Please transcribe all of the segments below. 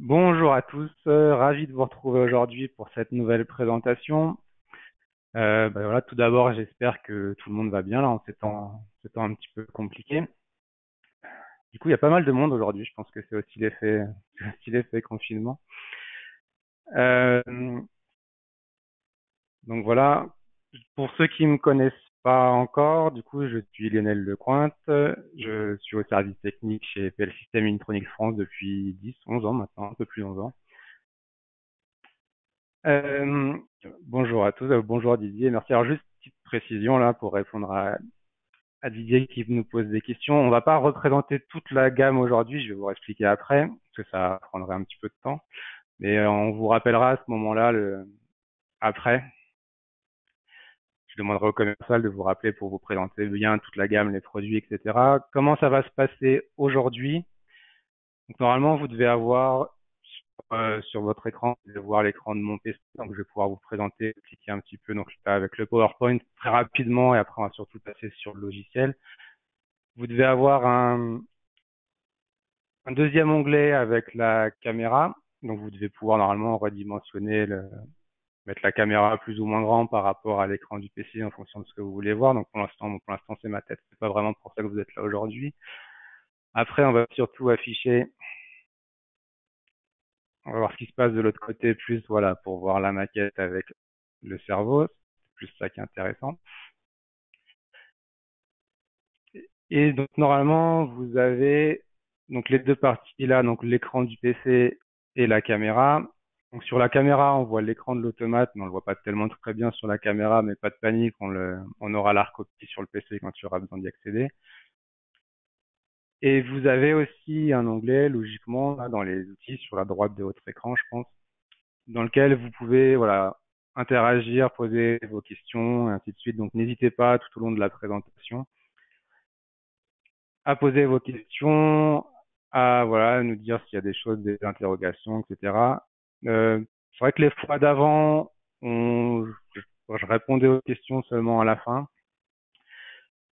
Bonjour à tous, ravi de vous retrouver aujourd'hui pour cette nouvelle présentation. Voilà, tout d'abord, j'espère que tout le monde va bien là en ces temps un petit peu compliqués. Du coup, il y a pas mal de monde aujourd'hui. Je pense que c'est aussi l'effet, c'est aussi l'effet confinement. Euh, donc voilà, pour ceux qui me connaissent pas encore, du coup, je suis Lionel Lecointe. Je suis au service technique chez PL System Electronics France depuis 10, 11 ans maintenant, un peu plus de 11 ans. Euh, Bonjour à tous, bonjour Didier, merci. Alors juste petite précision là pour répondre à Didier qui nous pose des questions. On va pas représenter toute la gamme aujourd'hui, je vais vous expliquer après, parce que ça prendrait un petit peu de temps. Mais on vous rappellera à ce moment-là, après. Je demanderai au commercial de vous rappeler pour vous présenter bien toute la gamme, les produits, etc. Comment ça va se passer aujourd'hui? Donc normalement, vous devez avoir sur votre écran, vous allez voir l'écran de mon PC, donc je vais pouvoir vous présenter, expliquer un petit peu donc là, avec le PowerPoint très rapidement et après on va surtout passer sur le logiciel. Vous devez avoir un deuxième onglet avec la caméra, donc vous devez pouvoir normalement redimensionner, mettre la caméra plus ou moins grand par rapport à l'écran du PC en fonction de ce que vous voulez voir. Donc pour l'instant c'est ma tête, c'est pas vraiment pour ça que vous êtes là aujourd'hui. Après on va surtout afficher, on va voir ce qui se passe de l'autre côté, plus voilà pour voir la maquette avec le cerveau, c'est plus ça qui est intéressant. Et donc normalement, vous avez donc les deux parties là, donc l'écran du PC et la caméra. Donc sur la caméra, on voit l'écran de l'automate, mais on le voit pas tellement très bien sur la caméra, mais pas de panique, on aura la recopie sur le PC quand il y aura besoin d'y accéder. Et vous avez aussi un onglet, logiquement, là, dans les outils sur la droite de votre écran, je pense, dans lequel vous pouvez, voilà, interagir, poser vos questions, et ainsi de suite. Donc n'hésitez pas tout au long de la présentation à poser vos questions, à voilà, nous dire s'il y a des choses, des interrogations, etc. C'est vrai que les fois d'avant, je répondais aux questions seulement à la fin.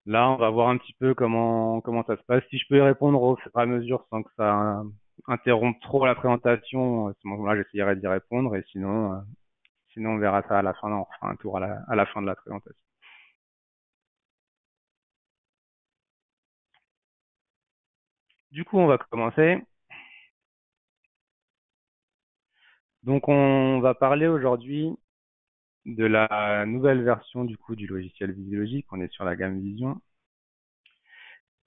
Là, on va voir un petit peu comment ça se passe. Si je peux y répondre au fur et à mesure sans que ça interrompe trop la présentation, à ce moment-là, j'essayerai d'y répondre. Et sinon, on verra ça à la fin. On fera un tour à la fin de la présentation. Du coup, on va commencer. Donc, on va parler aujourd'hui de la nouvelle version du coup du logiciel Visiologique. On est sur la gamme Vision.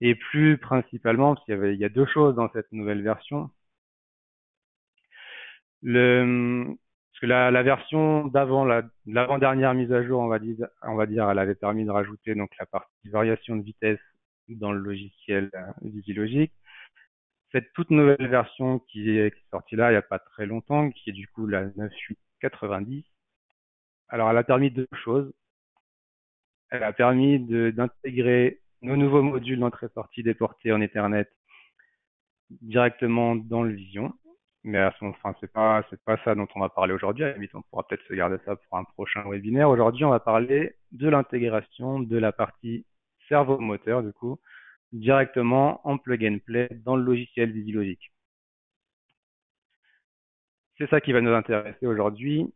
Et plus principalement, parce qu'il y a deux choses dans cette nouvelle version. Parce que la version d'avant, l'avant-dernière mise à jour, on va dire, elle avait permis de rajouter donc la partie variation de vitesse dans le logiciel Visiologique. Cette toute nouvelle version qui est sortie là il n'y a pas très longtemps, qui est du coup la 9.8.90. Alors elle a permis deux choses. Elle a permis d'intégrer nos nouveaux modules d'entrée-sortie déportés en Ethernet directement dans le Vision. Mais enfin, c'est pas ça dont on va parler aujourd'hui. À la limite, on pourra peut-être se garder ça pour un prochain webinaire. Aujourd'hui, on va parler de l'intégration de la partie servo-moteur, du coup, directement en plug and play dans le logiciel VisiLogic. C'est ça qui va nous intéresser aujourd'hui.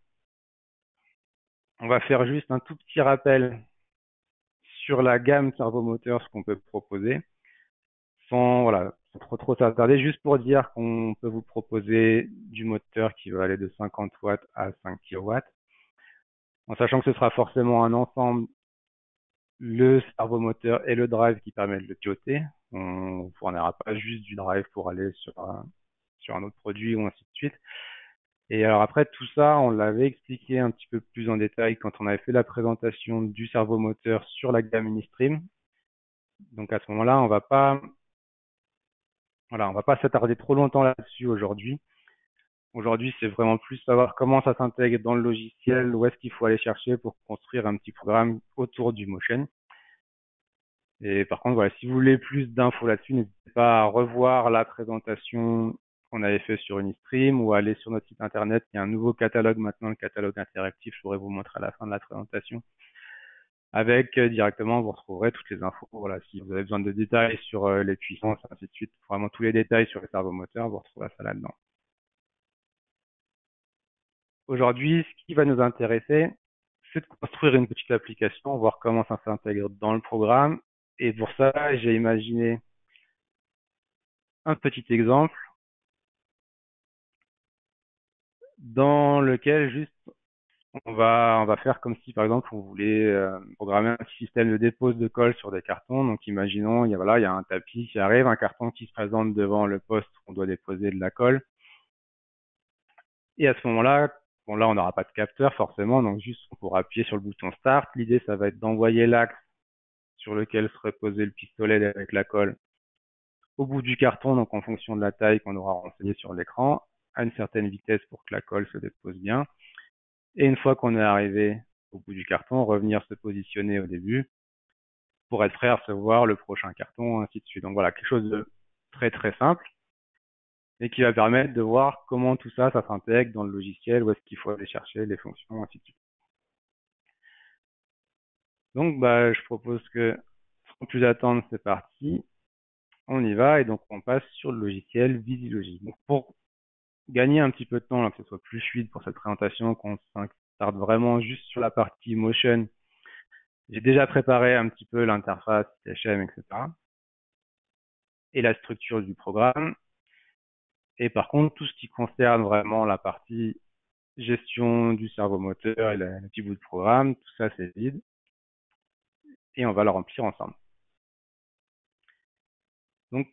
On va faire juste un tout petit rappel sur la gamme servo-moteur, ce qu'on peut proposer. Voilà, sans trop s'attarder, juste pour dire qu'on peut vous proposer du moteur qui va aller de 50 watts à 5 kilowatts, en sachant que ce sera forcément un ensemble, le servomoteur et le drive qui permettent de le piloter. On ne fournira pas juste du drive pour aller sur un autre produit ou ainsi de suite. Et alors après, tout ça, on l'avait expliqué un petit peu plus en détail quand on avait fait la présentation du servomoteur sur la gamme Unistream. Donc à ce moment-là, on va pas s'attarder trop longtemps là-dessus aujourd'hui. Aujourd'hui, c'est vraiment plus savoir comment ça s'intègre dans le logiciel, où est-ce qu'il faut aller chercher pour construire un petit programme autour du motion. Et par contre, voilà, si vous voulez plus d'infos là-dessus, n'hésitez pas à revoir la présentation qu'on avait fait sur Unistream ou à aller sur notre site internet. Il y a un nouveau catalogue maintenant, le catalogue interactif. Je pourrais vous montrer à la fin de la présentation. Avec directement, vous retrouverez toutes les infos. Voilà, si vous avez besoin de détails sur les puissances, ainsi de suite, vraiment tous les détails sur les servomoteurs, vous retrouverez ça là-dedans. Aujourd'hui, ce qui va nous intéresser, c'est de construire une petite application, voir comment ça s'intègre dans le programme. Et pour ça, j'ai imaginé un petit exemple dans lequel juste on va faire comme si par exemple on voulait programmer un petit système de dépose de colle sur des cartons. Donc imaginons il y a un tapis qui arrive, un carton qui se présente devant le poste où on doit déposer de la colle. Et à ce moment-là, bon là on n'aura pas de capteur forcément, donc juste on pourra appuyer sur le bouton Start. L'idée ça va être d'envoyer l'axe sur lequel serait posé le pistolet avec la colle au bout du carton, donc en fonction de la taille qu'on aura renseigné sur l'écran, à une certaine vitesse pour que la colle se dépose bien. Et une fois qu'on est arrivé au bout du carton, revenir se positionner au début pour être prêt à recevoir le prochain carton, ainsi de suite. Donc voilà, quelque chose de très très simple et qui va permettre de voir comment tout ça, ça s'intègre dans le logiciel, où est-ce qu'il faut aller chercher les fonctions, ainsi de suite. Donc bah, je propose que, sans plus attendre, c'est parti. On y va et donc on passe sur le logiciel Visilogy. Donc pour gagner un petit peu de temps, là, que ce soit plus fluide pour cette présentation, qu'on s'attarde vraiment juste sur la partie motion. J'ai déjà préparé un petit peu l'interface, THM, etc. et la structure du programme. Et par contre, tout ce qui concerne vraiment la partie gestion du cerveau moteur et le petit bout de programme, tout ça c'est vide. Et on va le remplir ensemble. Donc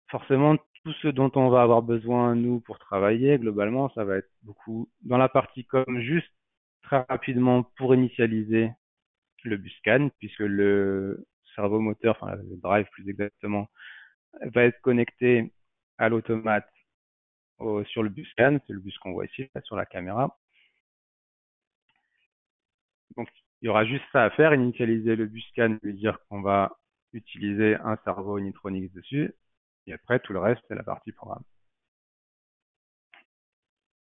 forcément, tout ce dont on va avoir besoin, nous, pour travailler, globalement, ça va être beaucoup dans la partie com, juste très rapidement pour initialiser le buscan, puisque le cerveau moteur, enfin le drive plus exactement, va être connecté à l'automate sur le buscan, c'est le bus qu'on voit ici là, sur la caméra. Donc il y aura juste ça à faire, initialiser le buscan, lui dire qu'on va utiliser un cerveau Unitronics dessus, et après tout le reste c'est la partie programme.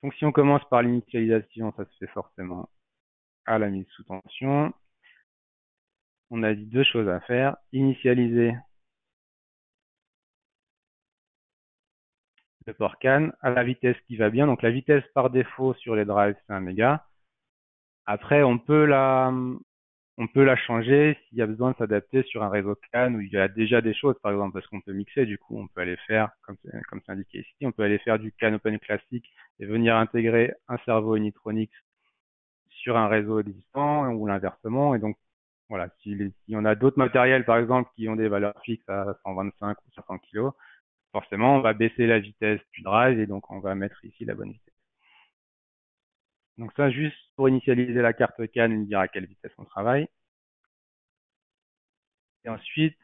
Donc si on commence par l'initialisation, ça se fait forcément à la mise sous tension. On a dit deux choses à faire, initialiser le port CAN à la vitesse qui va bien. Donc la vitesse par défaut sur les drives, c'est 1 méga. Après, on peut la changer s'il y a besoin de s'adapter sur un réseau CAN où il y a déjà des choses, par exemple, parce qu'on peut mixer, du coup, on peut aller faire, comme c'est indiqué ici, on peut aller faire du CAN Open classique et venir intégrer un cerveau Unitronics sur un réseau existant ou l'inversement. Et donc, voilà, si on a d'autres matériels, par exemple, qui ont des valeurs fixes à 125 ou 500 kg, forcément, on va baisser la vitesse du drive et donc on va mettre ici la bonne vitesse. Donc ça, juste pour initialiser la carte CAN et dire à quelle vitesse on travaille. Et ensuite,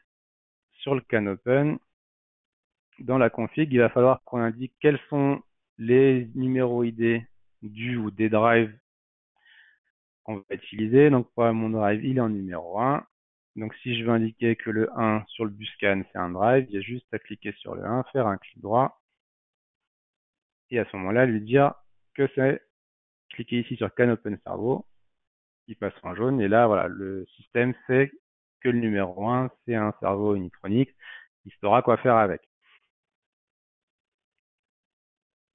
sur le CAN Open, dans la config, il va falloir qu'on indique quels sont les numéros ID du ou des drives qu'on va utiliser. Donc, pour mon drive, il est en numéro 1. Donc, si je veux indiquer que le 1 sur le buscan, c'est un drive, il y a juste à cliquer sur le 1, faire un clic droit, et à ce moment-là, lui dire que c'est cliquer ici sur CAN Open Cerveau, il passe en jaune, et là, voilà, le système sait que le numéro 1, c'est un cerveau Unitronics, il saura quoi faire avec.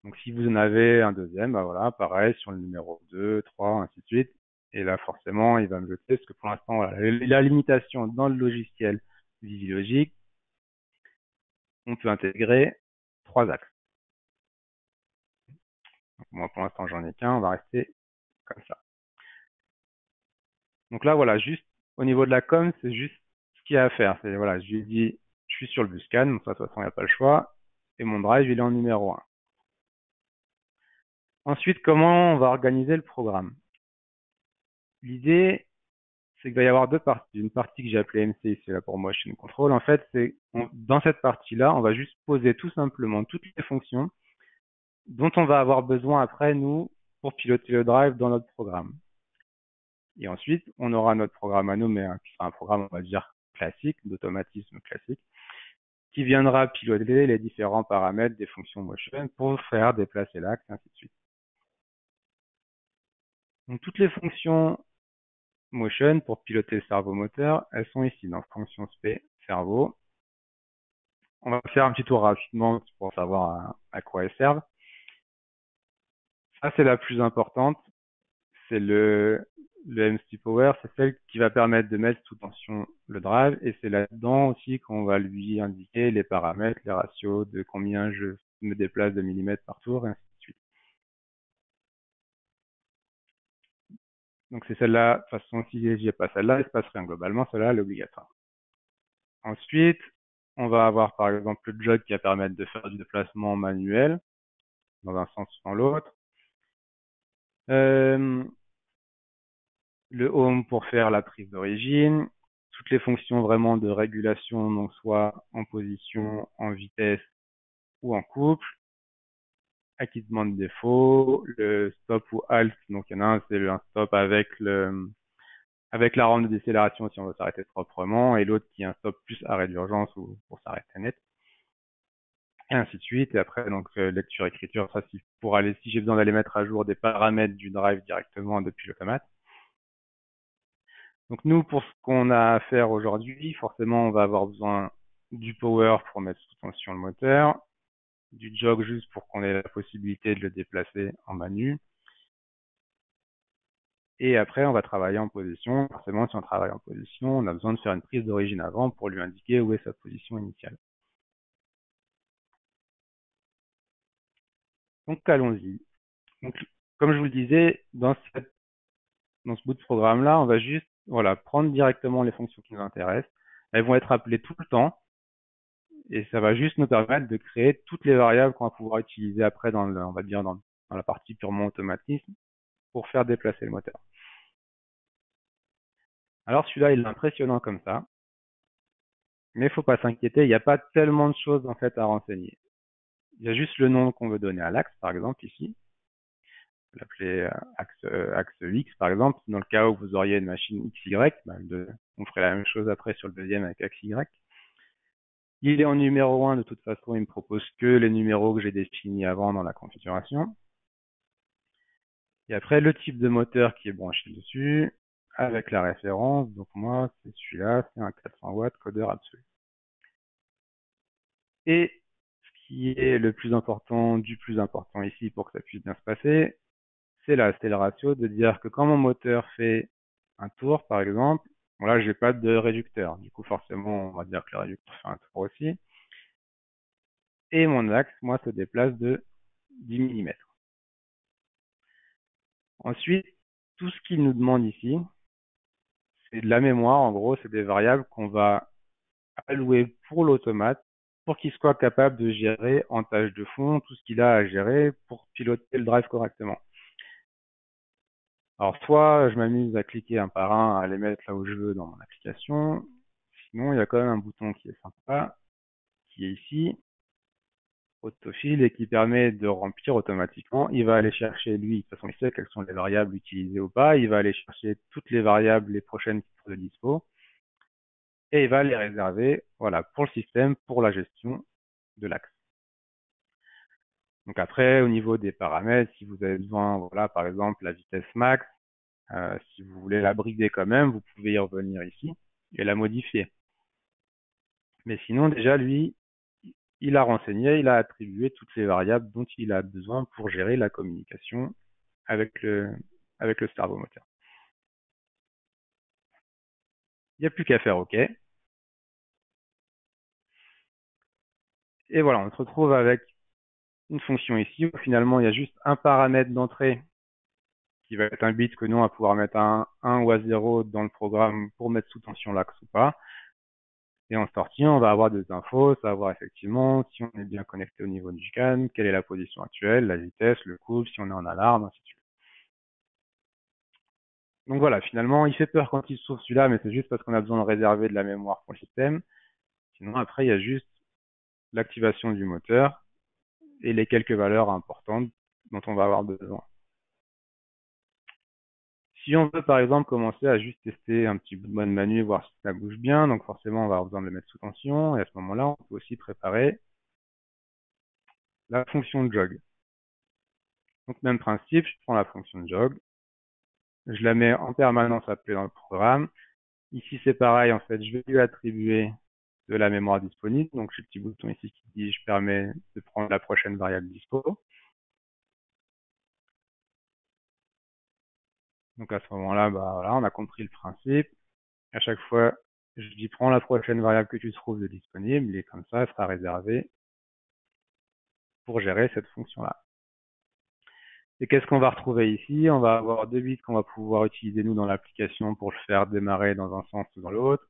Donc, si vous en avez un deuxième, bah voilà, pareil, sur le numéro 2, 3, ainsi de suite. Et là, forcément, il va me jeter, parce que pour l'instant, voilà, la limitation dans le logiciel Visilogic, on peut intégrer 3 axes. Donc, moi, pour l'instant, j'en ai qu'un, on va rester comme ça. Donc là, voilà, juste au niveau de la com, c'est juste ce qu'il y a à faire. C'est, voilà, je lui dis, je suis sur le buscan, donc ça, de toute façon, il n'y a pas le choix. Et mon drive, il est en numéro 1. Ensuite, comment on va organiser le programme? L'idée, c'est qu'il va y avoir deux parties. Une partie que j'ai appelée MC, c'est là pour Motion Control. En fait, dans cette partie-là, on va juste poser tout simplement toutes les fonctions dont on va avoir besoin après, nous, pour piloter le drive dans notre programme. Et ensuite, on aura notre programme à nous, mais qui sera un programme, on va dire, classique, d'automatisme classique, qui viendra piloter les différents paramètres des fonctions Motion pour faire déplacer l'axe, et ainsi de suite. Donc, toutes les fonctions Motion pour piloter le cerveau moteur, elles sont ici dans fonction sp cerveau. On va faire un petit tour rapidement pour savoir à quoi elles servent. Ça, c'est la plus importante. C'est le MSP Power, c'est celle qui va permettre de mettre sous tension le drive et c'est là-dedans aussi qu'on va lui indiquer les paramètres, les ratios de combien je me déplace de millimètres par tour et ainsi de suite. Donc c'est celle-là, de toute façon, si j'y ai pas celle-là, il se passe rien. Globalement, celle-là, elle est obligatoire. Ensuite, on va avoir par exemple le jog qui va permettre de faire du déplacement manuel dans un sens ou dans l'autre. Euh, le home pour faire la prise d'origine, toutes les fonctions vraiment de régulation, donc soit en position, en vitesse ou en couple, acquittement de défaut, le stop ou halt, donc il y en a un, c'est un stop avec la rampe de décélération si on veut s'arrêter proprement, et l'autre qui est un stop plus arrêt d'urgence ou pour s'arrêter net, et ainsi de suite. Et après, donc, lecture, écriture, ça, si j'ai besoin d'aller mettre à jour des paramètres du drive directement depuis l'automate. Donc nous, pour ce qu'on a à faire aujourd'hui, forcément, on va avoir besoin du power pour mettre sous tension le moteur, du jog juste pour qu'on ait la possibilité de le déplacer en manu. Et après, on va travailler en position. Forcément, si on travaille en position, on a besoin de faire une prise d'origine avant pour lui indiquer où est sa position initiale. Donc allons-y. Donc, comme je vous le disais, dans ce bout de programme-là, on va juste voilà, prendre directement les fonctions qui nous intéressent. Elles vont être appelées tout le temps et ça va juste nous permettre de créer toutes les variables qu'on va pouvoir utiliser après on va dire dans la partie purement automatisme pour faire déplacer le moteur. Alors celui-là, il est impressionnant comme ça, mais il faut pas s'inquiéter, il n'y a pas tellement de choses en fait à renseigner. Il y a juste le nom qu'on veut donner à l'axe, par exemple ici. L'appeler axe X par exemple. Dans le cas où vous auriez une machine XY, on ferait la même chose après sur le deuxième avec axe Y. Il est en numéro 1, de toute façon, il me propose que les numéros que j'ai définis avant dans la configuration. Et après, le type de moteur qui est branché dessus, avec la référence. Donc moi, c'est celui-là, c'est un 400 watts codeur absolu. Et ce qui est le plus important du plus important ici pour que ça puisse bien se passer, c'est le ratio de dire que quand mon moteur fait un tour, par exemple, bon là, j'ai pas de réducteur. Du coup, forcément, on va dire que le réducteur fait un tour aussi. Et mon axe, moi, se déplace de 10 millimètres. Ensuite, tout ce qu'il nous demande ici, c'est de la mémoire. En gros, c'est des variables qu'on va allouer pour l'automate pour qu'il soit capable de gérer en tâche de fond tout ce qu'il a à gérer pour piloter le drive correctement. Alors, soit je m'amuse à cliquer un par un, à les mettre là où je veux dans mon application. Sinon, il y a quand même un bouton qui est sympa, qui est ici, autofill, et qui permet de remplir automatiquement. Il va aller chercher, lui, de toute façon, il sait quelles sont les variables utilisées ou pas. Il va aller chercher toutes les variables, les prochaines qui sont de dispo, et il va les réserver, voilà, pour le système, pour la gestion de l'axe. Donc après, au niveau des paramètres, si vous avez besoin, voilà, par exemple, la vitesse max, si vous voulez la brider quand même, vous pouvez y revenir ici et la modifier. Mais sinon, déjà, lui, il a renseigné, il a attribué toutes les variables dont il a besoin pour gérer la communication avec le servomoteur. Il n'y a plus qu'à faire OK. Et voilà, on se retrouve avec une fonction ici où finalement il y a juste un paramètre d'entrée qui va être un bit que nous on va pouvoir mettre à 1 ou à 0 dans le programme pour mettre sous tension l'axe ou pas. Et en sortie, on va avoir des infos, savoir effectivement si on est bien connecté au niveau du CAN, quelle est la position actuelle, la vitesse, le couple, si on est en alarme, ainsi de suite. Donc voilà, finalement, il fait peur quand il s'ouvre celui-là, mais c'est juste parce qu'on a besoin de réserver de la mémoire pour le système. Sinon, après, il y a juste l'activation du moteur et les quelques valeurs importantes dont on va avoir besoin. Si on veut, par exemple, commencer à juste tester un petit bout de mode manu, voir si ça bouge bien, donc forcément, on va avoir besoin de le mettre sous tension, et à ce moment-là, on peut aussi préparer la fonction jog. Donc, même principe, je prends la fonction jog, je la mets en permanence appelée dans le programme. Ici, c'est pareil, en fait, je vais lui attribuer de la mémoire disponible. Donc, j'ai le petit bouton ici qui dit je permets de prendre la prochaine variable dispo. Donc à ce moment-là, bah voilà, on a compris le principe. À chaque fois, je dis prends la prochaine variable que tu trouves de disponible et comme ça, elle sera réservée pour gérer cette fonction-là. Et qu'est-ce qu'on va retrouver ici? On va avoir deux bits qu'on va pouvoir utiliser nous dans l'application pour le faire démarrer dans un sens ou dans l'autre.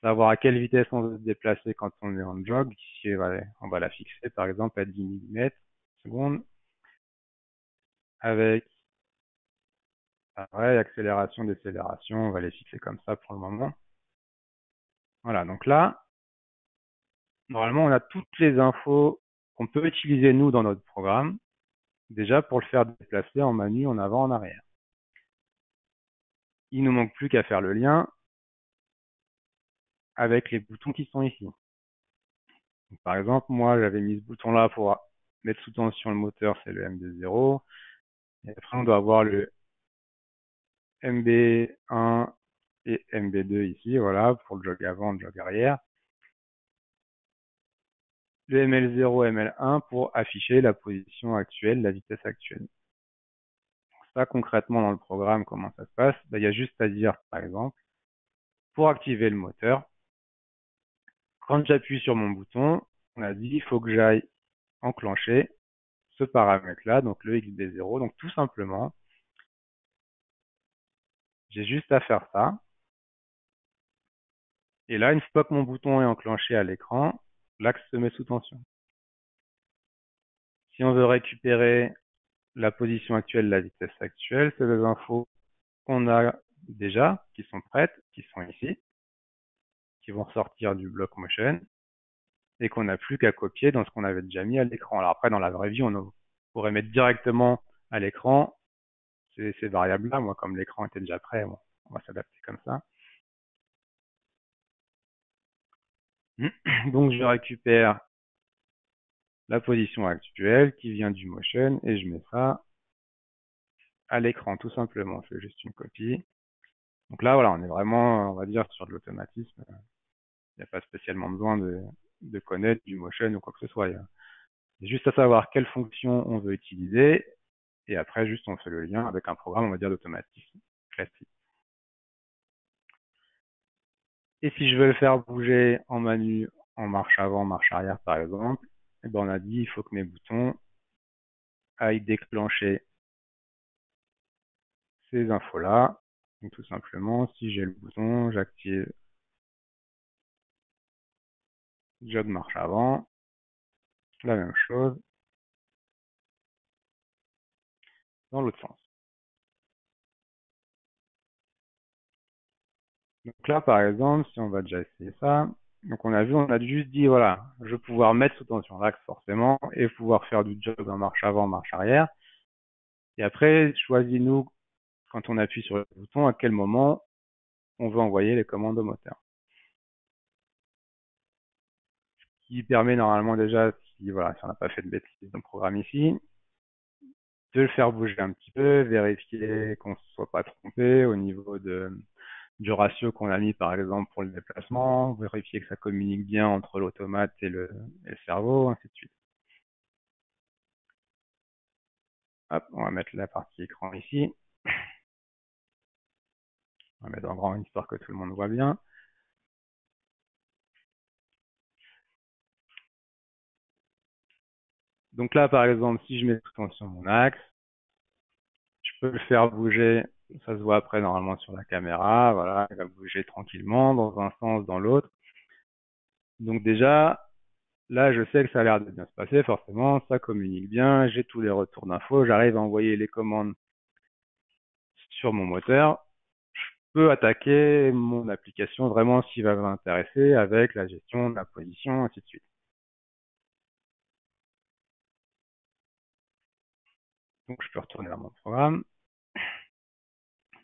Savoir à quelle vitesse on veut se déplacer quand on est en jog. Ici, on va la fixer par exemple à 10 mm/seconde avec pareil, accélération, décélération, on va les fixer comme ça pour le moment. Voilà, donc là, normalement, on a toutes les infos qu'on peut utiliser nous dans notre programme, déjà pour le faire déplacer en manu en avant, en arrière. Il nous manque plus qu'à faire le lien avec les boutons qui sont ici. Donc, par exemple, moi, j'avais mis ce bouton-là pour mettre sous tension le moteur, c'est le MB0. Et après, on doit avoir le MB1 et MB2 ici, voilà, pour le jog avant, le jog arrière. Le ML0, ML1 pour afficher la position actuelle, la vitesse actuelle. Ça, concrètement, dans le programme, comment ça se passe? Il y a juste à dire, par exemple, pour activer le moteur, quand j'appuie sur mon bouton, on a dit, il faut que j'aille enclencher ce paramètre-là, donc le XB0. Donc, tout simplement, j'ai juste à faire ça. Et là, une fois que mon bouton est enclenché à l'écran, l'axe se met sous tension. Si on veut récupérer la position actuelle, la vitesse actuelle, c'est des infos qu'on a déjà, qui sont prêtes, qui sont ici, qui vont sortir du bloc motion, et qu'on n'a plus qu'à copier dans ce qu'on avait déjà mis à l'écran. Alors après, dans la vraie vie, on pourrait mettre directement à l'écran ces variables-là. Moi, comme l'écran était déjà prêt, bon, on va s'adapter comme ça. Donc, je récupère la position actuelle qui vient du motion et je mets ça à l'écran, tout simplement. Je fais juste une copie. Donc là, voilà, on est vraiment, on va dire, sur de l'automatisme. Il n'y a pas spécialement besoin de connaître du motion ou quoi que ce soit. Il y a juste à savoir quelle fonction on veut utiliser et après, juste, on fait le lien avec un programme, on va dire, d'automatisme classique. Et si je veux le faire bouger en manu, en marche avant, marche arrière, par exemple, eh ben, on a dit, il faut que mes boutons aillent déclencher ces infos-là. Donc, tout simplement, si j'ai le bouton, j'active jog marche avant, la même chose dans l'autre sens. Donc là, par exemple, si on va déjà essayer ça, donc on a vu, on a juste dit, voilà, je vais pouvoir mettre sous tension l'axe forcément, et pouvoir faire du jog en marche avant, marche arrière. Et après, choisis-nous, quand on appuie sur le bouton, à quel moment on veut envoyer les commandes au moteur. Ce qui permet normalement déjà, si, voilà, si on n'a pas fait de bêtises dans le programme ici, de le faire bouger un petit peu, vérifier qu'on ne se soit pas trompé au niveau du ratio qu'on a mis par exemple pour le déplacement, vérifier que ça communique bien entre l'automate et le cerveau, ainsi de suite. Hop, on va mettre la partie écran ici. On va mettre en grand histoire que tout le monde voit bien. Donc là, par exemple, si je mets tout en sur mon axe, je peux le faire bouger. Ça se voit après normalement sur la caméra. Voilà, il va bouger tranquillement dans un sens, dans l'autre. Donc déjà, là, je sais que ça a l'air de bien se passer, forcément, ça communique bien, j'ai tous les retours d'infos, j'arrive à envoyer les commandes sur mon moteur. Je peux attaquer mon application vraiment s'il va m'intéresser avec la gestion de la position, ainsi de suite. Donc, je peux retourner dans mon programme.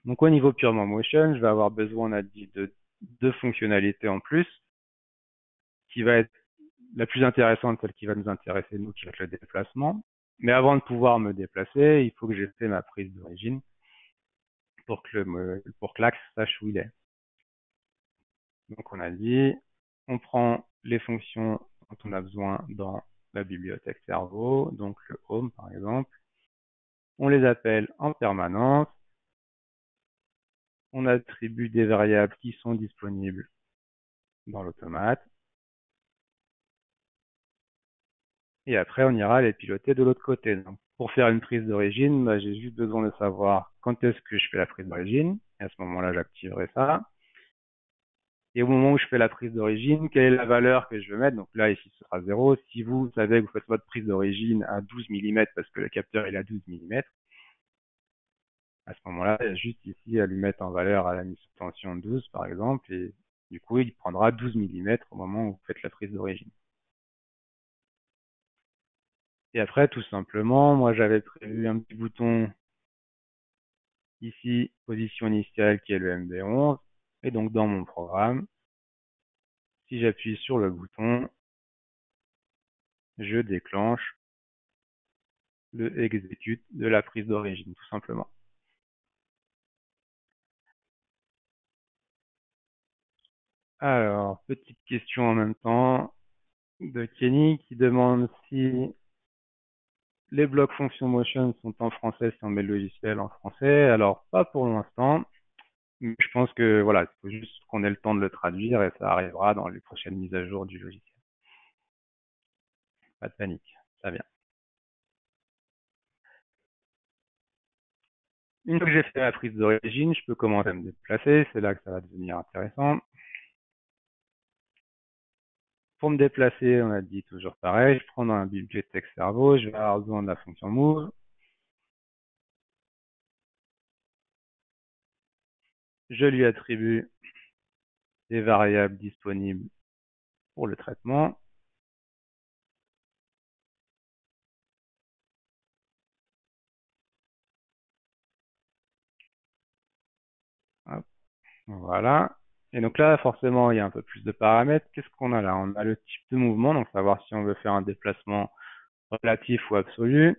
Donc, au niveau purement motion, je vais avoir besoin, on a dit, de deux fonctionnalités en plus, qui va être la plus intéressante, celle qui va nous intéresser, nous, qui va être le déplacement. Mais avant de pouvoir me déplacer, il faut que j'ai fait ma prise d'origine pour que l'axe sache où il est. Donc, on a dit, on prend les fonctions dont on a besoin dans la bibliothèque cerveau, donc le home, par exemple. On les appelle en permanence. on attribue des variables qui sont disponibles dans l'automate. Et après, on ira les piloter de l'autre côté. Donc, pour faire une prise d'origine, bah, j'ai juste besoin de savoir quand est-ce que je fais la prise d'origine. Et à ce moment-là, j'activerai ça. Et au moment où je fais la prise d'origine, quelle est la valeur que je veux mettre? Donc là, ici, ce sera 0. Si vous savez que vous faites votre prise d'origine à 12 mm parce que le capteur il a 12 mm, à ce moment-là, il y a juste ici à lui mettre en valeur à la mise sous tension 12, par exemple, et du coup, il prendra 12 mm au moment où vous faites la prise d'origine. Et après, tout simplement, moi, j'avais prévu un petit bouton ici, position initiale, qui est le MD11. Et donc, dans mon programme, si j'appuie sur le bouton, je déclenche le exécute de la prise d'origine, tout simplement. Alors, petite question en même temps de Kenny qui demande si les blocs function motion sont en français si on met le logiciel en français. Alors, pas pour l'instant, mais je pense que voilà, il faut juste qu'on ait le temps de le traduire et ça arrivera dans les prochaines mises à jour du logiciel. Pas de panique, ça vient. Une fois que j'ai fait ma prise d'origine, je peux commencer à me déplacer. C'est là que ça va devenir intéressant. Pour me déplacer, on a dit toujours pareil. Je prends dans un bibliothèque cerveau. Je vais avoir besoin de la fonction move. Je lui attribue des variables disponibles pour le traitement. Hop, voilà. Et donc là, forcément, il y a un peu plus de paramètres. Qu'est-ce qu'on a là? On a le type de mouvement, donc savoir si on veut faire un déplacement relatif ou absolu.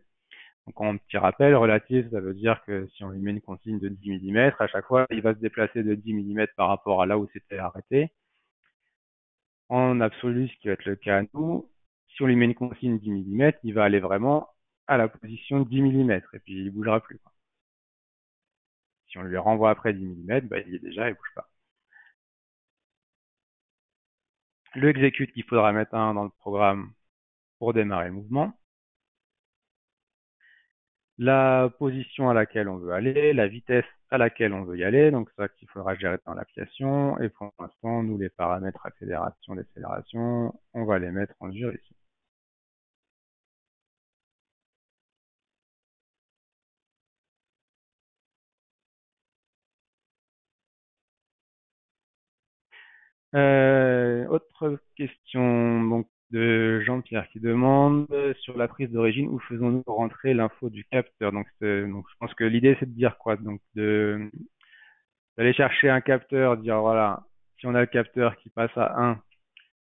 Donc en petit rappel, relatif, ça veut dire que si on lui met une consigne de 10 mm, à chaque fois, il va se déplacer de 10 mm par rapport à là où c'était arrêté. En absolu, ce qui va être le cas à nous, si on lui met une consigne 10 mm, il va aller vraiment à la position 10 mm et puis il bougera plus, quoi. Si on lui renvoie après 10 mm, bah, il y est déjà, il bouge pas. Le exécute qu'il faudra mettre un dans le programme pour démarrer le mouvement, la position à laquelle on veut aller, la vitesse à laquelle on veut y aller, donc ça qu'il faudra gérer dans l'application, et pour l'instant, nous, les paramètres accélération, décélération, on va les mettre en dur ici. Autre question donc de Jean-Pierre qui demande sur la prise d'origine, où faisons-nous rentrer l'info du capteur? Donc je pense que l'idée c'est de dire quoi? Donc d'aller chercher un capteur, dire voilà, si on a le capteur qui passe à 1,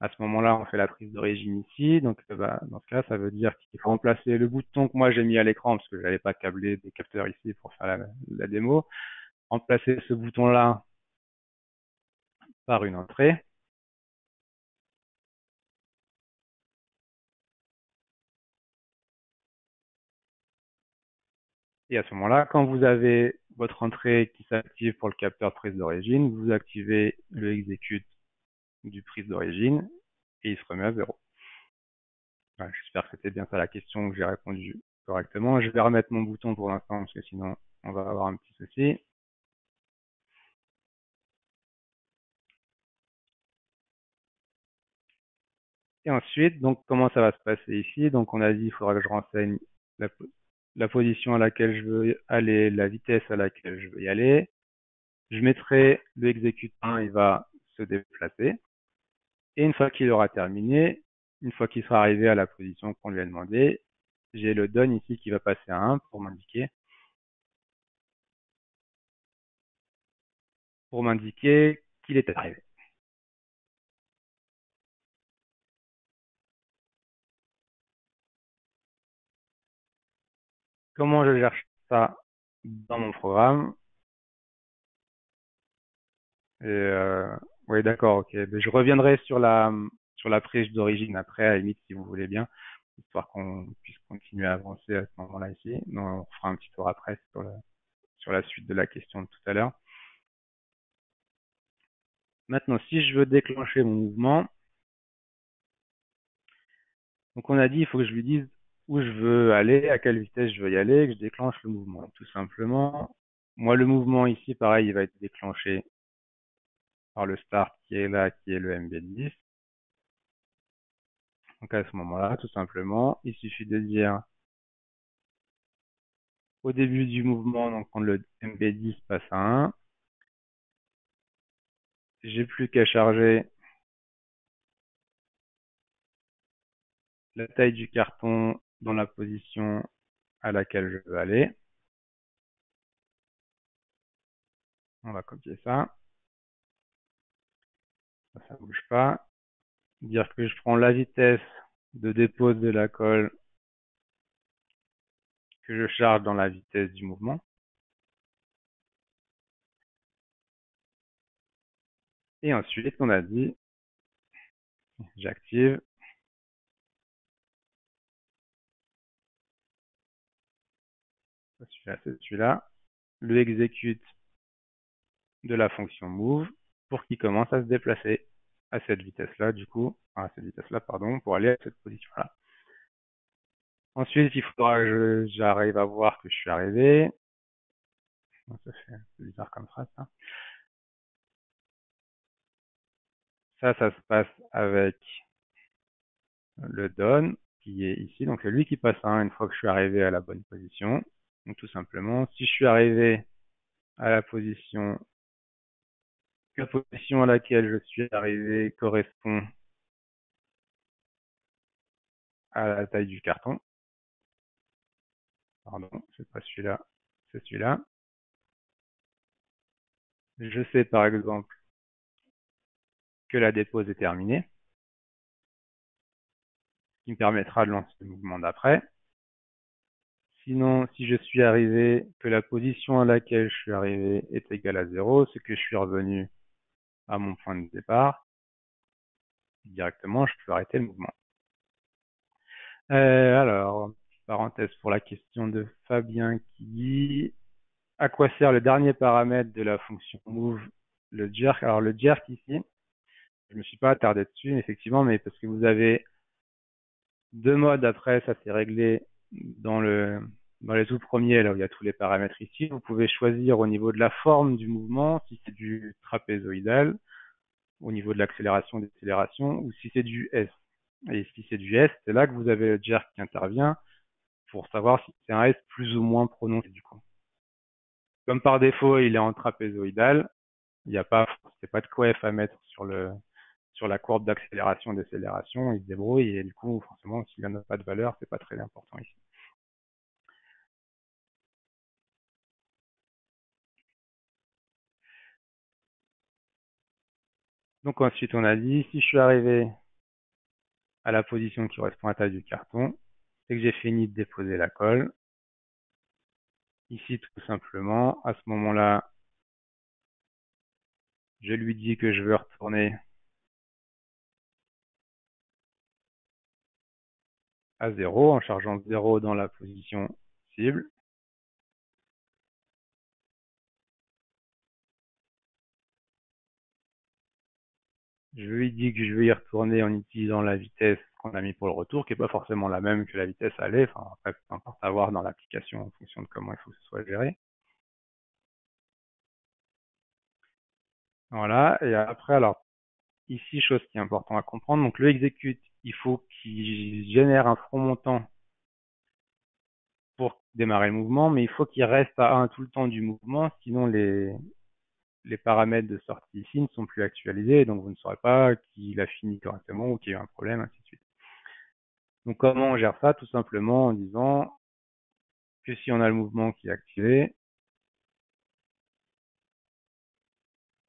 à ce moment-là on fait la prise d'origine ici. Donc bah, dans ce cas ça veut dire qu'il faut remplacer le bouton que moi j'ai mis à l'écran parce que j'avais pas câblé des capteurs ici pour faire la démo. Remplacer ce bouton-là par une entrée. Et à ce moment-là, quand vous avez votre entrée qui s'active pour le capteur de prise d'origine, vous activez le exécute du prise d'origine et il se remet à zéro. Voilà, j'espère que c'était bien ça la question, que j'ai répondu correctement. Je vais remettre mon bouton pour l'instant parce que sinon on va avoir un petit souci. Et ensuite, donc comment ça va se passer ici? Donc on a dit il faudra que je renseigne la, la position à laquelle je veux aller, la vitesse à laquelle je veux y aller. Je mettrai le exécute 1, il va se déplacer. Et une fois qu'il aura terminé, une fois qu'il sera arrivé à la position qu'on lui a demandé, j'ai le done ici qui va passer à 1 pour m'indiquer qu'il est arrivé. Comment je gère ça dans mon programme? Et oui, d'accord, ok. Mais je reviendrai sur la prise d'origine après, à la limite, si vous voulez bien, histoire qu'on puisse continuer à avancer à ce moment-là ici. Donc, on fera un petit tour après sur la suite de la question de tout à l'heure. Maintenant, si je veux déclencher mon mouvement, donc on a dit, il faut que je lui dise où je veux aller, à quelle vitesse je veux y aller, que je déclenche le mouvement. Tout simplement, moi, le mouvement ici, pareil, il va être déclenché par le start qui est là, qui est le MB10. Donc à ce moment-là, tout simplement, il suffit de dire au début du mouvement, donc quand le MB10 passe à 1, j'ai plus qu'à charger la taille du carton dans la position à laquelle je veux aller. On va copier ça. Ça ne bouge pas. Dire que je prends la vitesse de dépose de la colle que je charge dans la vitesse du mouvement. Et ensuite, on a dit, j'active. Celui-là, c'est celui-là. Le exécute de la fonction move pour qu'il commence à se déplacer à cette vitesse-là, du coup, à cette vitesse-là, pardon, pour aller à cette position-là. Ensuite, il faudra que j'arrive à voir que je suis arrivé. Ça fait bizarre comme phrase, ça. Ça se passe avec le done qui est ici. Donc, c'est lui qui passe à 1 une fois que je suis arrivé à la bonne position. Donc, tout simplement, si je suis arrivé à la position à laquelle je suis arrivé correspond à la taille du carton. Pardon, c'est pas celui-là, c'est celui-là. Je sais par exemple que la dépose est terminée, ce qui me permettra de lancer le mouvement d'après. Sinon, si je suis arrivé, que la position à laquelle je suis arrivé est égale à 0, c'est que je suis revenu à mon point de départ. Directement, je peux arrêter le mouvement. Alors, parenthèse pour la question de Fabien qui dit à quoi sert le dernier paramètre de la fonction move, le jerk. Alors le jerk ici, je me suis pas attardé dessus effectivement, mais parce que vous avez deux modes après, ça c'est réglé dans les tout premiers, là où il y a tous les paramètres ici. Vous pouvez choisir au niveau de la forme du mouvement, si c'est du trapézoïdal, au niveau de l'accélération, décélération, ou si c'est du S. Et si c'est du S, c'est là que vous avez le jerk qui intervient pour savoir si c'est un S plus ou moins prononcé du coup. Comme par défaut, il est en trapézoïdal, il n'y a pas, c'est pas de coef à mettre sur la courbe d'accélération, décélération, il se débrouille et du coup, forcément, s'il n'a pas de valeur, c'est pas très important ici. Donc ensuite, on a dit, si je suis arrivé à la position qui correspond à la taille du carton, c'est que j'ai fini de déposer la colle. Ici, tout simplement, à ce moment-là, je lui dis que je veux retourner à 0 en chargeant 0 dans la position cible. Je lui dis que je vais y retourner en utilisant la vitesse qu'on a mis pour le retour, qui n'est pas forcément la même que la vitesse aller. Enfin, après, peu importe à voir dans l'application en fonction de comment il faut que ce soit géré. Voilà. Et après, alors, ici, chose qui est importante à comprendre. Donc, le execute, il faut qu'il génère un front montant pour démarrer le mouvement, mais il faut qu'il reste à 1 tout le temps du mouvement, sinon les paramètres de sortie ici ne sont plus actualisés, donc vous ne saurez pas qu'il a fini correctement ou qu'il y a eu un problème, ainsi de suite. Donc comment on gère ça? Tout simplement en disant que si on a le mouvement qui est activé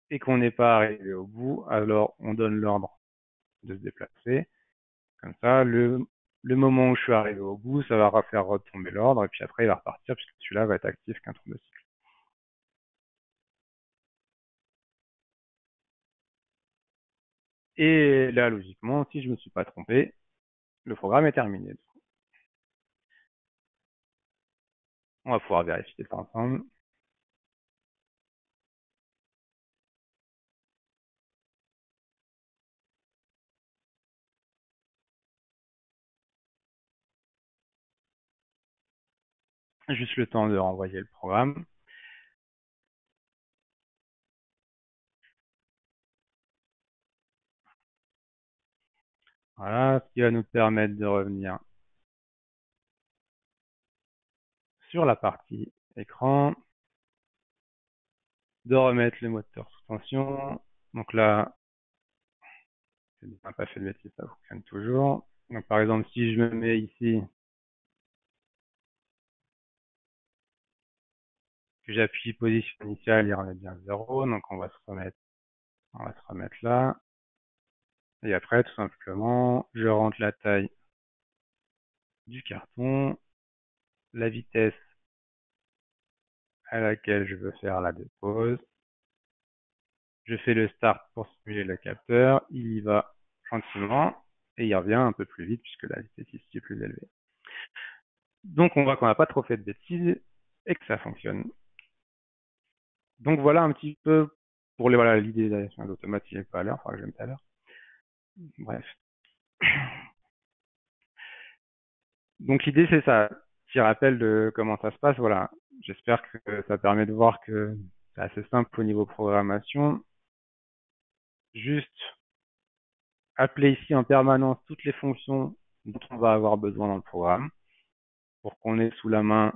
et qu'on n'est pas arrivé au bout, alors on donne l'ordre de se déplacer. Comme ça, le moment où je suis arrivé au bout, ça va faire retomber l'ordre et puis après il va repartir puisque celui-là va être actif qu'un tour de cycle. Et là, logiquement, si je ne me suis pas trompé, le programme est terminé. On va pouvoir vérifier ça ensemble. Juste le temps de renvoyer le programme. Voilà, ce qui va nous permettre de revenir sur la partie écran, de remettre le moteur sous tension. Donc là, on n'a pas fait de bêtises, ça fonctionne toujours. Donc par exemple, si je me mets ici, que j'appuie position initiale, il remet bien 0. Donc on va se remettre là. Et après, tout simplement, je rentre la taille du carton, la vitesse à laquelle je veux faire la dépose. Je fais le start pour simuler le capteur. Il y va gentiment et il revient un peu plus vite puisque la vitesse ici est plus élevée. Donc on voit qu'on n'a pas trop fait de bêtises et que ça fonctionne. Donc voilà un petit peu pour voilà, l'idée de l'automatisation pas à l'heure, enfin que j'aime tout à l'heure. Bref. Donc l'idée c'est ça, petit rappel de comment ça se passe. Voilà, j'espère que ça permet de voir que c'est assez simple au niveau programmation. Juste appeler ici en permanence toutes les fonctions dont on va avoir besoin dans le programme pour qu'on ait sous la main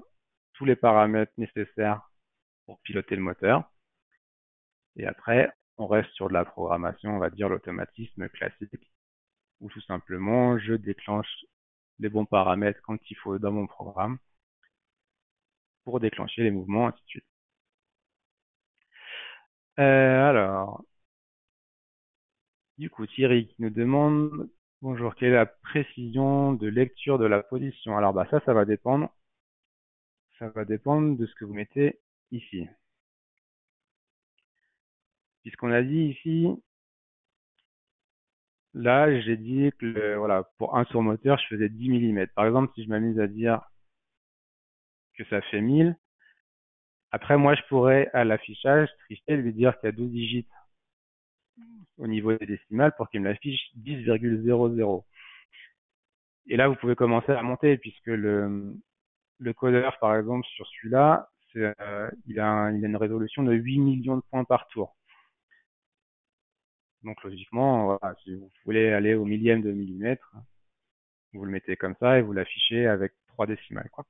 tous les paramètres nécessaires pour piloter le moteur. Et après, on reste sur de la programmation, on va dire l'automatisme classique, où tout simplement, je déclenche les bons paramètres quand il faut dans mon programme pour déclencher les mouvements, ainsi de suite. Alors, du coup, Thierry qui nous demande, bonjour, quelle est la précision de lecture de la position? Alors, bah, ça va dépendre. Ça va dépendre de ce que vous mettez ici. Puisqu'on a dit ici, là, j'ai dit que voilà, pour un surmoteur, je faisais 10 mm. Par exemple, si je m'amuse à dire que ça fait 1000, après, moi, je pourrais, à l'affichage, tricher, lui dire qu'il y a 12 digits au niveau des décimales pour qu'il me l'affiche 10,00. Et là, vous pouvez commencer à monter puisque le codeur, par exemple, sur celui-là, il a une résolution de 8 millions de points par tour. Donc, logiquement, voilà, si vous voulez aller au millième de millimètre, vous le mettez comme ça et vous l'affichez avec 3 décimales, quoi.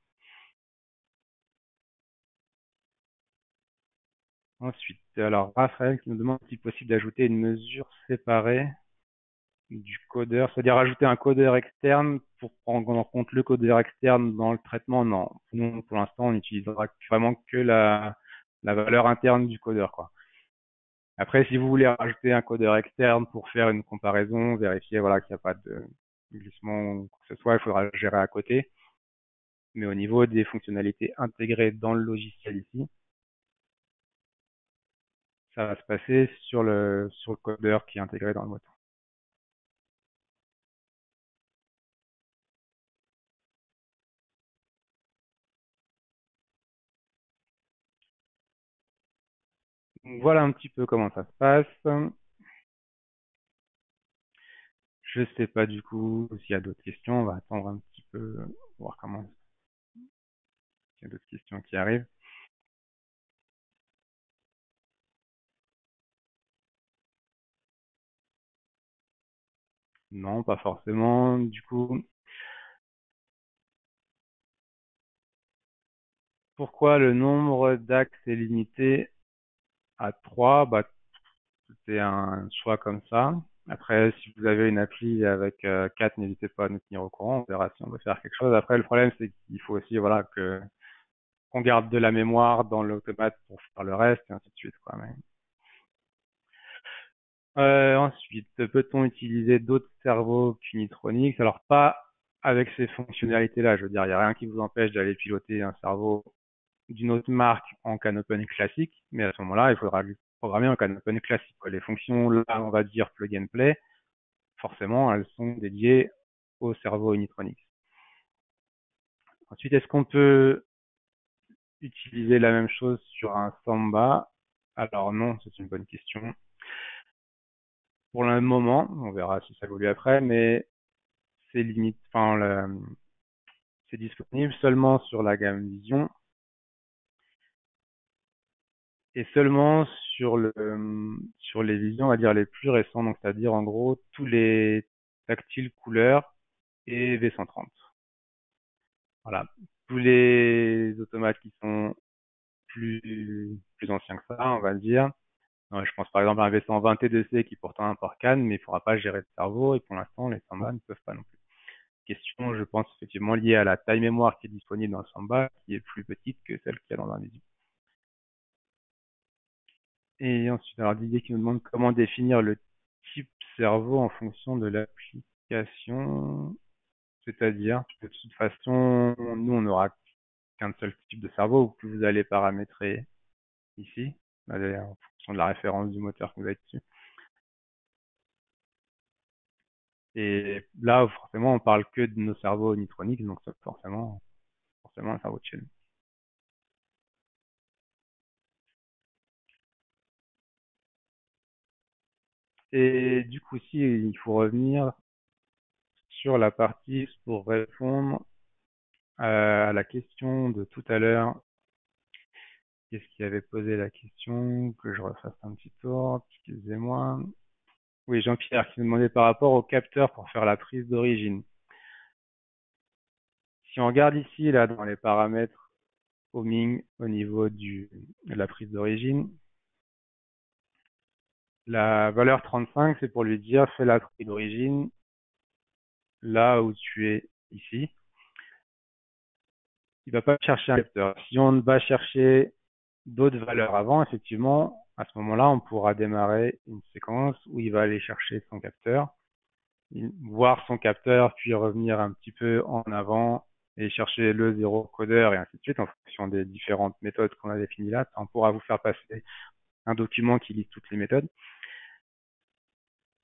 Ensuite, alors, Raphaël qui nous demande si possible d'ajouter une mesure séparée du codeur, c'est-à-dire ajouter un codeur externe pour prendre en compte le codeur externe dans le traitement. Non, nous, pour l'instant, on n'utilisera vraiment que la valeur interne du codeur, quoi. Après, si vous voulez rajouter un codeur externe pour faire une comparaison, vérifier voilà qu'il n'y a pas de glissement ou quoi que ce soit, il faudra gérer à côté. Mais au niveau des fonctionnalités intégrées dans le logiciel ici, ça va se passer sur le codeur qui est intégré dans le moteur. Donc, voilà un petit peu comment ça se passe. Je sais pas du coup s'il y a d'autres questions. On va attendre un petit peu, voir comment s'il y a d'autres questions qui arrivent. Non, pas forcément. Du coup, pourquoi le nombre d'axes est limité à 3? Bah, c'est un choix comme ça. Après, si vous avez une appli avec 4, n'hésitez pas à nous tenir au courant. On verra si on veut faire quelque chose. Après, le problème, c'est qu'il faut aussi, voilà, qu'on garde de la mémoire dans l'automate pour faire le reste et ainsi de suite, quoi. Ensuite, peut-on utiliser d'autres cerveaux qu'Unitronics? Alors, pas avec ces fonctionnalités-là. Je veux dire, il n'y a rien qui vous empêche d'aller piloter un cerveau d'une autre marque en CANopen classique, mais à ce moment-là, il faudra lui programmer en CANopen classique. Les fonctions, là, on va dire plug and play, forcément, elles sont dédiées au cerveau Unitronics. Ensuite, est-ce qu'on peut utiliser la même chose sur un Samba? Alors non, c'est une bonne question. Pour le moment, on verra si ça évolue après, mais c'est limite, enfin, c'est disponible seulement sur la gamme Vision et seulement sur les visions, on va dire les plus récents, donc c'est-à-dire en gros tous les tactiles couleurs et V130. Voilà. Tous les automates qui sont plus anciens que ça, on va dire. Je pense par exemple à un V120 TDC qui pourtant a un port CAN, mais il ne pourra pas gérer de cerveau et pour l'instant les Samba ne peuvent pas non plus. Question, je pense effectivement liée à la taille mémoire qui est disponible dans le Samba, qui est plus petite que celle qu'il y a dans un Vision. Et ensuite, alors Didier qui nous demande comment définir le type cerveau en fonction de l'application, c'est-à-dire de toute façon, nous on n'aura qu'un seul type de cerveau que vous allez paramétrer ici, en fonction de la référence du moteur que vous avez dessus. Et là, forcément, on parle que de nos cerveaux Nitronics, donc c'est forcément un cerveau de chaîne. Et du coup, si il faut revenir sur la partie pour répondre à la question de tout à l'heure. Qu'est-ce qui avait posé la question? Que je refasse un petit tour, excusez-moi. Oui, Jean-Pierre qui nous demandait par rapport au capteur pour faire la prise d'origine. Si on regarde ici, là, dans les paramètres homing au niveau de la prise d'origine, la valeur 35, c'est pour lui dire fais la prise d'origine là où tu es ici. Il va pas chercher un capteur. Si on va chercher d'autres valeurs avant, effectivement, à ce moment-là, on pourra démarrer une séquence où il va aller chercher son capteur, voir son capteur, puis revenir un petit peu en avant et chercher le zéro codeur et ainsi de suite en fonction des différentes méthodes qu'on a définies là. On pourra vous faire passer un document qui liste toutes les méthodes.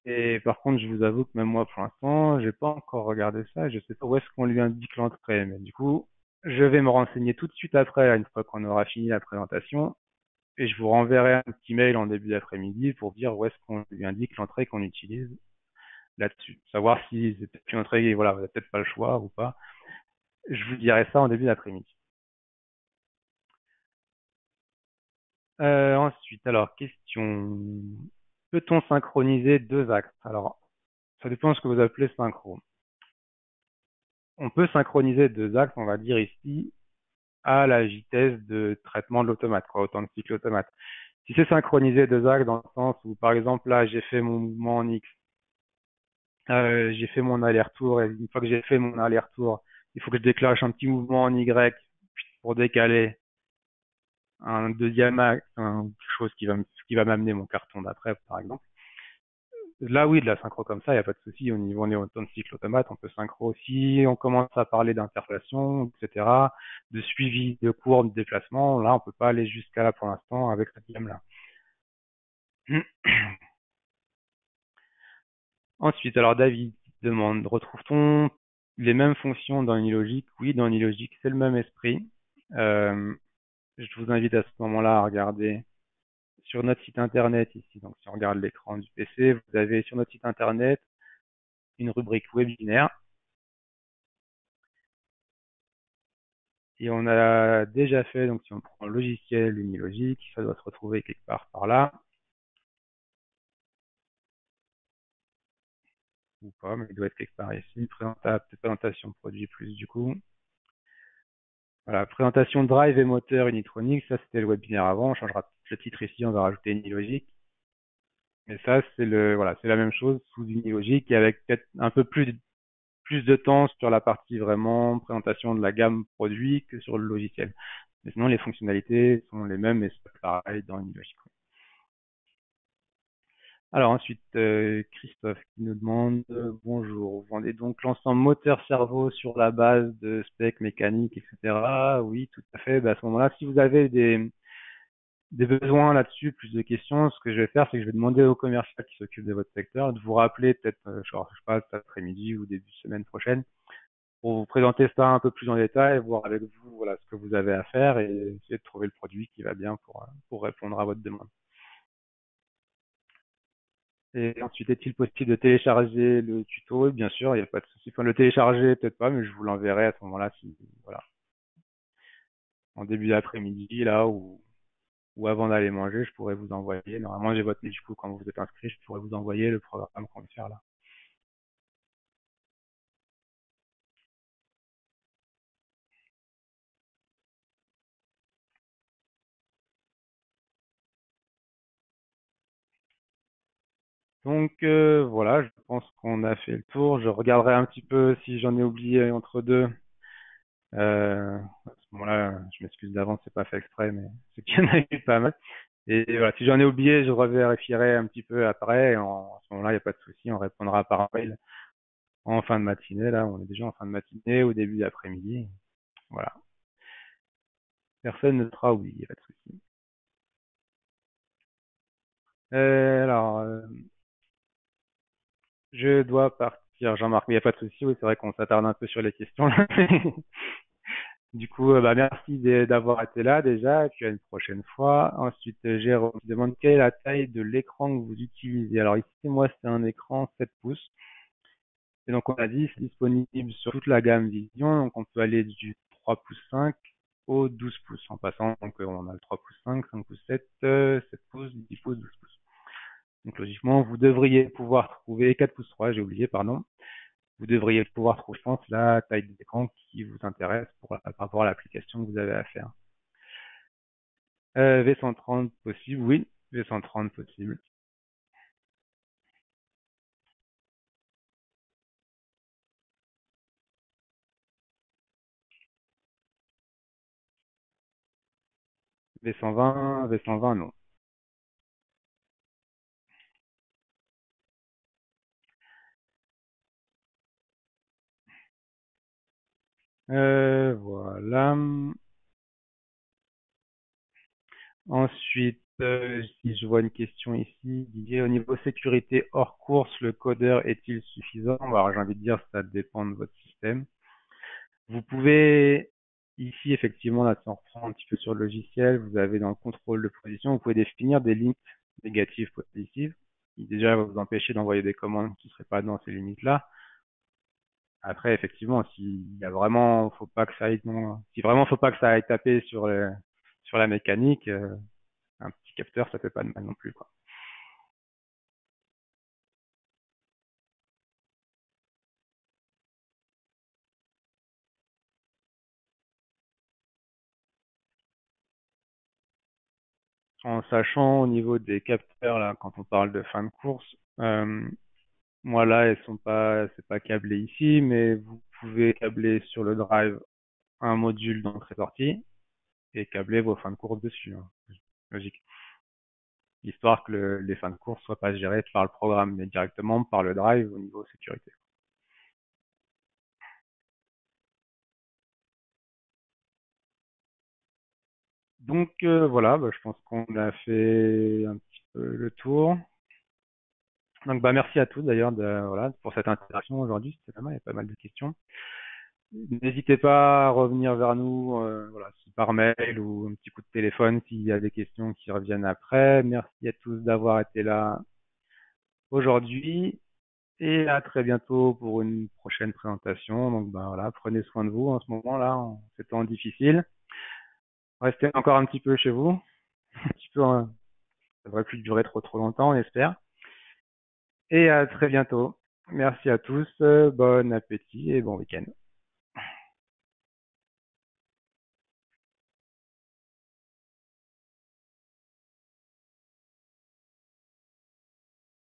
Et par contre, je vous avoue que même moi, pour l'instant, j'ai pas encore regardé ça. Je sais pas où est-ce qu'on lui indique l'entrée. Mais du coup, je vais me renseigner tout de suite après, une fois qu'on aura fini la présentation. Et je vous renverrai un petit mail en début d'après-midi pour dire où est-ce qu'on lui indique l'entrée qu'on utilise là-dessus. Savoir si c'est peut-être une entrée, et voilà, vous n'avez peut-être pas le choix ou pas. Je vous dirai ça en début d'après-midi. Ensuite, alors, question. Peut-on synchroniser deux axes? Alors, ça dépend de ce que vous appelez synchro. On peut synchroniser deux axes, on va dire ici, à la vitesse de traitement de l'automate, quoi, autant de cycles automate. Si c'est synchroniser deux axes dans le sens où, par exemple, là, j'ai fait mon mouvement en X, j'ai fait mon aller-retour, et une fois que j'ai fait mon aller-retour, il faut que je déclenche un petit mouvement en Y pour décaler un deuxième axe, quelque chose qui va m'amener mon carton d'après, par exemple. Là, oui, de la synchro comme ça, il n'y a pas de souci. Au niveau on est autant de cycle automate, on peut synchro. Si on commence à parler d'interpolation, etc., de suivi de courbe de déplacement, là, on peut pas aller jusqu'à là pour l'instant avec cette gamme-là. Ensuite, alors David demande, retrouve-t-on les mêmes fonctions dans Unilogic? Oui, dans Unilogic, c'est le même esprit. Euh, je vous invite à ce moment-là à regarder sur notre site internet ici. Donc, si on regarde l'écran du PC, vous avez sur notre site internet une rubrique webinaire. Et on a déjà fait, donc si on prend le logiciel Unilogic, ça doit se retrouver quelque part par là. Ou pas, mais il doit être quelque part ici. Présentation produit plus du coup. Voilà, présentation drive et moteur Unitronics, ça c'était le webinaire avant. On changera le titre ici, on va rajouter Unilogic. Mais ça, voilà, c'est la même chose sous Unilogic et avec peut-être un peu plus de temps sur la partie vraiment présentation de la gamme produit que sur le logiciel. Mais sinon, les fonctionnalités sont les mêmes et c'est pareil dans Unilogic. Alors ensuite, Christophe qui nous demande bonjour, vous vendez donc l'ensemble moteur-cerveau sur la base de specs mécaniques, etc. Oui, tout à fait. À ce moment-là, si vous avez des besoins là-dessus, plus de questions, ce que je vais faire, c'est que je vais demander au commercial qui s'occupe de votre secteur de vous rappeler peut-être, je sais pas, cet après-midi ou début de semaine prochaine, pour vous présenter ça un peu plus en détail, voir avec vous, voilà, ce que vous avez à faire et essayer de trouver le produit qui va bien pour répondre à votre demande. Et ensuite, est-il possible de télécharger le tuto? Oui, bien sûr, il n'y a pas de souci. Enfin, le télécharger, peut-être pas, mais je vous l'enverrai à ce moment-là, si, voilà, en début d'après-midi, là, ou avant d'aller manger, je pourrais vous envoyer. Normalement, j'ai votre mail, du coup, quand vous êtes inscrit, je pourrais vous envoyer le programme qu'on va faire là. Donc, voilà, je pense qu'on a fait le tour. Je regarderai un petit peu si j'en ai oublié entre deux. À ce moment-là, je m'excuse d'avance, c'est pas fait exprès, mais c'est qu'il y en a eu pas mal. Et voilà, si j'en ai oublié, je revérifierai un petit peu après. À ce moment-là, il n'y a pas de souci, on répondra par mail en fin de matinée. Là, on est déjà en fin de matinée, au début d'après-midi. Voilà, personne ne sera oublié, il n'y a pas de souci. Alors, je dois partir, Jean-Marc, mais il n'y a pas de souci. Oui, c'est vrai qu'on s'attarde un peu sur les questions là. Du coup, bah, merci d'avoir été là déjà, et puis à une prochaine fois. Ensuite, Jérôme qui demande quelle est la taille de l'écran que vous utilisez. Alors ici, moi, c'est un écran 7 pouces. Et donc, on a dit, c'est disponible sur toute la gamme Vision. Donc, on peut aller du 3 pouces 5 au 12 pouces en passant. Donc, on a le 3 pouces 5, 5 pouces 7, 7 pouces, 10 pouces, 12 pouces. Donc, logiquement, vous devriez pouvoir trouver 4 pouces 3, j'ai oublié, pardon. Vous devriez pouvoir trouver, je pense, la taille de l'écran qui vous intéresse par rapport à l'application que vous avez à faire. V130 possible, oui. V130 possible. V120, V120, non. Voilà. Ensuite, si je vois une question ici, Didier, au niveau sécurité hors course, le codeur est-il suffisant? Alors, j'ai envie de dire, ça dépend de votre système. Vous pouvez, ici, effectivement, là, si on reprend un petit peu sur le logiciel, vous avez dans le contrôle de position, vous pouvez définir des limites négatives, positives, qui déjà va vous empêcher d'envoyer des commandes qui ne seraient pas dans ces limites-là. Après, effectivement, s'il y a vraiment, faut pas que ça aille, non, si vraiment faut pas que ça aille taper sur la mécanique, un petit capteur, ça fait pas de mal non plus, quoi. En sachant au niveau des capteurs, là, quand on parle de fin de course, moi là, elles sont pas, c'est pas câblé ici, mais vous pouvez câbler sur le drive un module d'entrée-sortie et câbler vos fins de course dessus, hein. Logique. Histoire que les fins de course soient pas gérées par le programme, mais directement par le drive au niveau sécurité. Donc voilà, bah, je pense qu'on a fait un petit peu le tour. Donc bah merci à tous d'ailleurs voilà, pour cette interaction aujourd'hui, c'était pas mal, il y a pas mal de questions. N'hésitez pas à revenir vers nous, voilà, si par mail ou un petit coup de téléphone s'il y a des questions qui reviennent après. Merci à tous d'avoir été là aujourd'hui et à très bientôt pour une prochaine présentation. Donc bah voilà, prenez soin de vous en ce moment-là, en ces temps difficiles. Restez encore un petit peu chez vous, un petit peu, ça devrait plus durer trop longtemps, on espère. Et à très bientôt. Merci à tous, bon appétit et bon week-end.